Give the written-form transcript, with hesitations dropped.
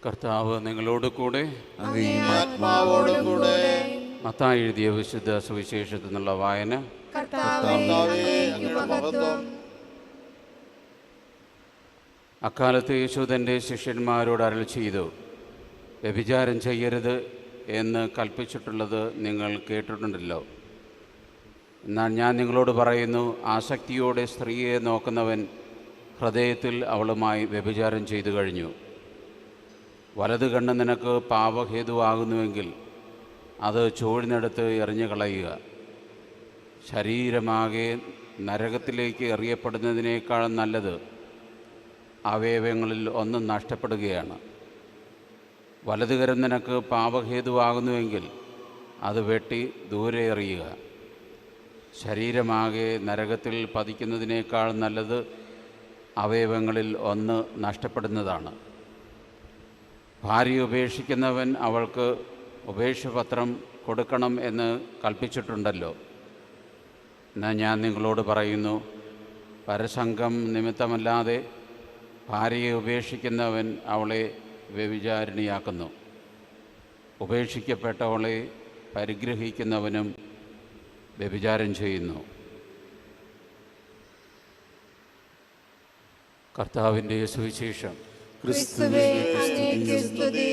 കർത്താവ് നിങ്ങളോട് കൂടെ. ആത്മാവോടും കൂടെ. മത്തായി എഴുതിയ വിശുദ്ധ സുവിശേഷത്തിൽ നിന്നുള്ള വായന. അക്കാലത്ത് യേശു തൻ്റെ ശിഷ്യന്മാരോട് അരുളി ചെയ്തു, വ്യഭിചാരം ചെയ്യരുത് എന്ന് കൽപ്പിച്ചിട്ടുള്ളത് നിങ്ങൾ കേട്ടിട്ടുണ്ടല്ലോ. എന്നാൽ ഞാൻ നിങ്ങളോട് പറയുന്നു, ആസക്തിയോടെ സ്ത്രീയെ നോക്കുന്നവൻ ഹൃദയത്തിൽ അവളുമായി വ്യഭിചാരം ചെയ്തു കഴിഞ്ഞു. വലത് കണ്ണ് നിനക്ക് പാപഹേതുവാകുന്നുവെങ്കിൽ അത് ചൂഴ്ന്നെടുത്ത് എറിഞ്ഞു കളയുക. ശരീരമാകെ നരകത്തിലേക്ക് എറിയപ്പെടുന്നതിനേക്കാൾ നല്ലത് അവയവങ്ങളിൽ ഒന്ന് നഷ്ടപ്പെടുകയാണ്. വലതുകരം നിനക്ക് പാപഹേതുവാകുന്നുവെങ്കിൽ അത് വെട്ടി ദൂരെ എറിയുക. ശരീരമാകെ നരകത്തിൽ പതിക്കുന്നതിനേക്കാൾ നല്ലത് അവയവങ്ങളിൽ ഒന്ന് നഷ്ടപ്പെടുന്നതാണ്. ഭാര്യ ഉപേക്ഷിക്കുന്നവൻ അവൾക്ക് ഉപേക്ഷപത്രം കൊടുക്കണം എന്ന് കൽപ്പിച്ചിട്ടുണ്ടല്ലോ. എന്നാൽ ഞാൻ നിങ്ങളോട് പറയുന്നു, പരസംഗം നിമിത്തമല്ലാതെ ഭാര്യയെ ഉപേക്ഷിക്കുന്നവൻ അവളെ വ്യഭിചാരിണിയാക്കുന്നു. ഉപേക്ഷിക്കപ്പെട്ടവളെ പരിഗ്രഹിക്കുന്നവനും വ്യഭിചാരം ചെയ്യുന്നു. കർത്താവിൻ്റെ സുവിശേഷം. ക്രിസ്തുവേ, അങ്ങേക്ക് സ്തുതി.